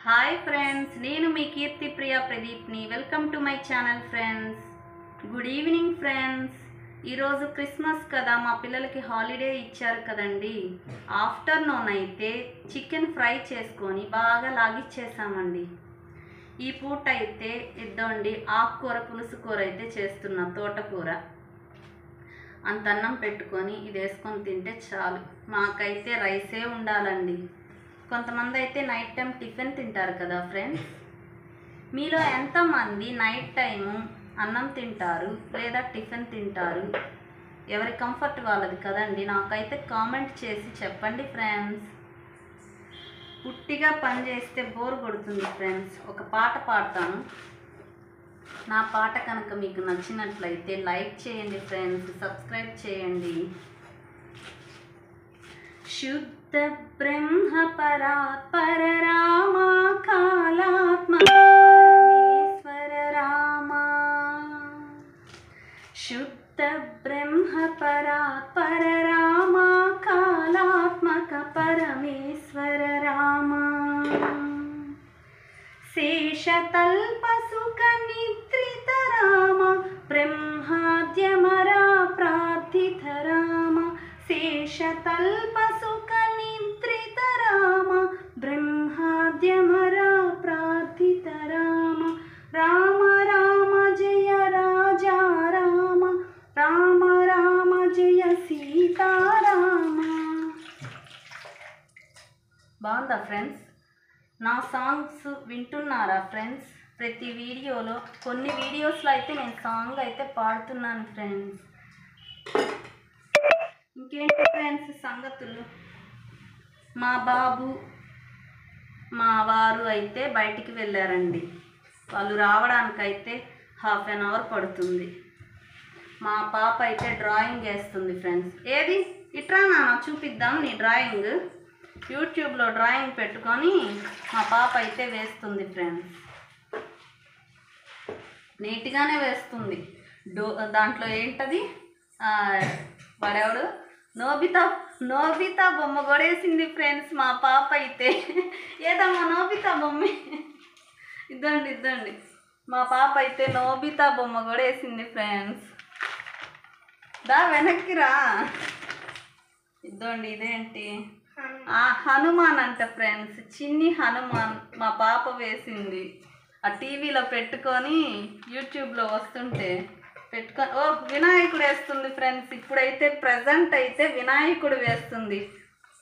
Hi friends, నేను మీ కీర్తి ప్రియా ప్రదీప్ని. Welcome to my channel friends. Good evening friends. ఈరోజు క్రిస్మస్ కదా, మా పిల్లలకి హాలిడే ఇచ్చారు కదండి. ఆఫ్టర్నూన్ అయితే చికెన్ ఫ్రై చేసుకొని బాగా లాగిచ్చేసామండి. ఈ పూట అయితే ఇద్దండి ఆకుకూర పులుసు కూర అయితే చేస్తున్నా, తోటకూర. అంత అన్నం పెట్టుకొని ఇది వేసుకొని తింటే చాలు. మాకైతే రైసే ఉండాలండి. కొంతమంది అయితే నైట్ టైం టిఫిన్ తింటారు కదా ఫ్రెండ్స్. మీలో ఎంతమంది నైట్ టైము అన్నం తింటారు లేదా టిఫిన్ తింటారు? ఎవరి కంఫర్ట్ వాళ్ళది కదండి. నాకైతే కామెంట్ చేసి చెప్పండి ఫ్రెండ్స్. పుట్టిగా పని చేస్తే బోర్ కొడుతుంది ఫ్రెండ్స్. ఒక పాట పాడతాను. నా పాట కనుక మీకు నచ్చినట్లయితే లైక్ చేయండి ఫ్రెండ్స్, సబ్స్క్రైబ్ చేయండి. శుద్ధ బ్రహ్మ పరాత్పర రామ కాలాత్మక పరమేశ్వర రామ. శుద్ధ బ్రహ్మ పరాత్పర రామ కాలాత్మక పరమేశ్వర రామ. శేషతల్ప సుఖ నిద్రిత రామ బ్రహ్మాద్యమరా ప్రార్థిత రామ. శేషతల్ప సుఖ నిద్రిత రామ బ్రహ్మాద్యమరా ప్రార్థిత రామ. రామ రామ జయ రాజా రామ, రామ రామ జయ సీతారామ. బాగుందా ఫ్రెండ్స్? నా సాంగ్స్ వింటున్నారా ఫ్రెండ్స్? ప్రతి వీడియోలో కొన్ని వీడియోస్లో అయితే నేను సాంగ్ అయితే పాడుతున్నాను ఫ్రెండ్స్. ఇంకేంటి ఫ్రెండ్స్ సంగతులు? మా బాబు మా వారు అయితే బయటికి వెళ్ళారండి. వాళ్ళు రావడానికైతే హాఫ్ అన్ అవర్ పడుతుంది. మా పాప అయితే డ్రాయింగ్ వేస్తుంది ఫ్రెండ్స్. ఏది ఇట్రా నాన్న చూపిద్దాం నీ డ్రాయింగ్. యూట్యూబ్లో డ్రాయింగ్ పెట్టుకొని మా పాప అయితే వేస్తుంది ఫ్రెండ్స్. నీట్గానే వేస్తుంది. దాంట్లో ఏంటది, వాడెవడు నోబితా బొమ్మ కూడా వేసింది ఫ్రెండ్స్ మా పాప అయితే. ఏదమ్మా నోబితా బొమ్మ? ఇద్దండి మా పాప అయితే నోబితా బొమ్మ కూడా వేసింది ఫ్రెండ్స్. దా వెనక్కి రా. ఇద్దండి ఇదేంటి, హనుమాన్ అంట ఫ్రెండ్స్. చిన్ని హనుమాన్ మా పాప వేసింది. ఆ టీవీలో పెట్టుకొని యూట్యూబ్లో వస్తుంటే పెట్టుకొని వినాయకుడు వేస్తుంది ఫ్రెండ్స్. ఇప్పుడైతే ప్రజెంట్ అయితే వినాయకుడు వేస్తుంది.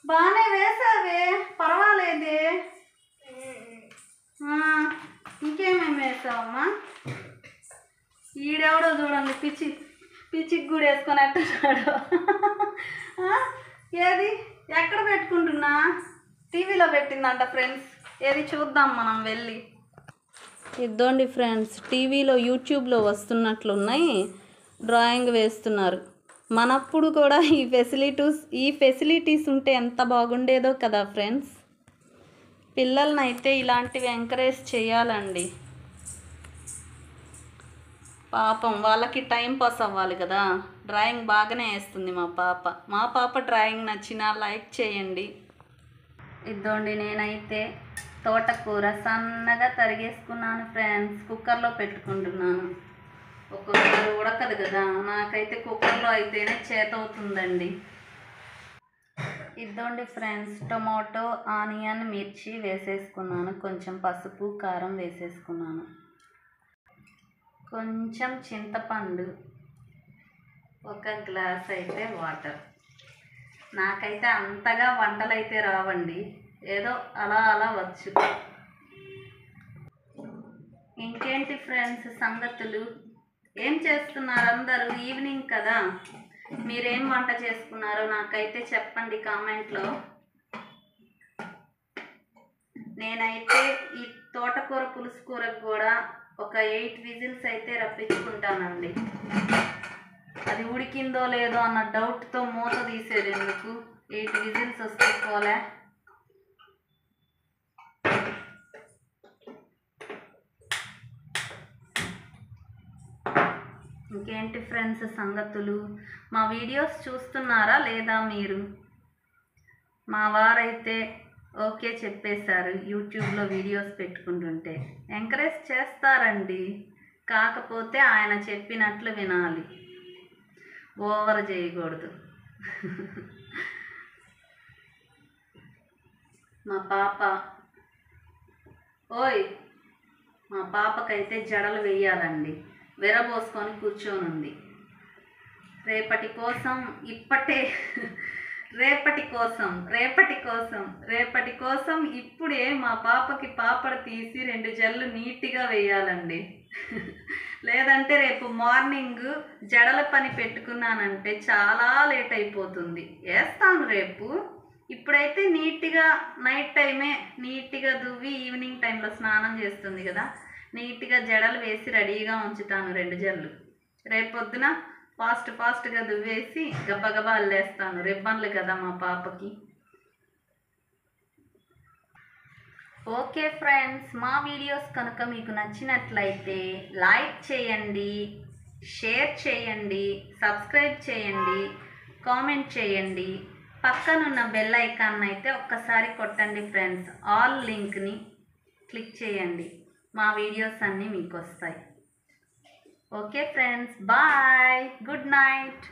బాగానే వేసావే, పర్వాలేదే. ఇంకేమేమి వేసావమ్మా? ఈడెవడో చూడండి పిచ్చికి కూడా వేసుకొని ఎట్టున్నాడు. ఏది ఎక్కడ పెట్టుకుంటున్నా? టీవీలో పెట్టిందంట ఫ్రెండ్స్. ఏది చూద్దాం మనం వెళ్ళి. ఇద్దండి ఫ్రెండ్స్, టీవీలో యూట్యూబ్లో వస్తున్నట్లున్నాయి. డ్రాయింగ్ వేస్తున్నారు. మనప్పుడు కూడా ఈ ఫెసిలిటీస్ ఉంటే ఎంత బాగుండేదో కదా ఫ్రెండ్స్. పిల్లల్ని అయితే ఇలాంటివి ఎంకరేజ్ చేయాలండి. పాపం వాళ్ళకి టైం పాస్ అవ్వాలి కదా. డ్రాయింగ్ బాగానే వేస్తుంది మా పాప డ్రాయింగ్ నచ్చినా లైక్ చేయండి. ఇద్దండి నేనైతే తోటకూర సన్నగా తరిగేసుకున్నాను ఫ్రెండ్స్. కుక్కర్లో పెట్టుకుంటున్నాను. ఒక్కొక్కసారి ఉడకదు కదా, నాకైతే కుక్కర్లో అయితేనే చేతవుతుందండి. ఇద్దండి ఫ్రెండ్స్ టొమాటో, ఆనియన్, మిర్చి వేసేసుకున్నాను. కొంచెం పసుపు, కారం వేసేసుకున్నాను. కొంచెం చింతపండు, ఒక గ్లాస్ అయితే వాటర్. నాకైతే అంతగా వంటలు అయితే రావండి, ఏదో అలా వచ్చు. ఇంకేంటి ఫ్రెండ్స్ సంగతులు? ఏం చేస్తున్నారు అందరూ? ఈవినింగ్ కదా, మీరేం వంట చేసుకున్నారో నాకైతే చెప్పండి కామెంట్లో. నేనైతే ఈ తోటకూర పులుసు కూరకు కూడా ఒక 8 విజిల్స్ అయితే రప్పించుకుంటానండి. అది ఉడికిందో లేదో అన్న డౌట్తో మూత తీసేది ఎందుకు? 8 విజిల్స్ వస్తే పోలే. ఇంకేంటి ఫ్రెండ్స్ సంగతులు? మా వీడియోస్ చూస్తున్నారా లేదా మీరు? మా వారైతే ఓకే చెప్పేశారు. యూట్యూబ్లో వీడియోస్ పెట్టుకుంటుంటే ఎంకరేజ్ చేస్తారండి, కాకపోతే ఆయన చెప్పినట్లు వినాలి, ఓవర్ చేయకూడదు. మా పాప ఓయ్ మా పాపకైతే జడలు వేయాలండి, విరబోసుకొని కూర్చొని ఉంది. రేపటి కోసం రేపటి కోసం ఇప్పుడే మా పాపకి పాపడ తీసి 2 జడలు నీట్గా వేయాలండి. లేదంటే రేపు మార్నింగ్ జడల పని పెట్టుకున్నానంటే చాలా లేట్ అయిపోతుంది. వేస్తాను రేపు. ఇప్పుడైతే నీట్గా నైట్ టైమే నీట్గా దువ్వి ఈవినింగ్ టైంలో స్నానం చేస్తుంది కదా, నీట్గా జడలు వేసి రెడీగా ఉంచుతాను 2 జడలు. రేపొద్దున ఫాస్ట్గా దువ్వేసి గబగబా అల్లేస్తాను, రిబ్బన్లు కదా మా పాపకి. ఓకే ఫ్రెండ్స్, మా వీడియోస్ కనుక మీకు నచ్చినట్లయితే లైక్ చేయండి, షేర్ చేయండి, సబ్స్క్రైబ్ చేయండి, కామెంట్ చేయండి. పక్కనున్న బెల్ ఐకాన్ అయితే ఒక్కసారి కొట్టండి ఫ్రెండ్స్. ఆల్ లింక్ని క్లిక్ చేయండి, మా వీడియోస్ అన్నీ మీకు వస్తాయి. Okay friends, bye, good night.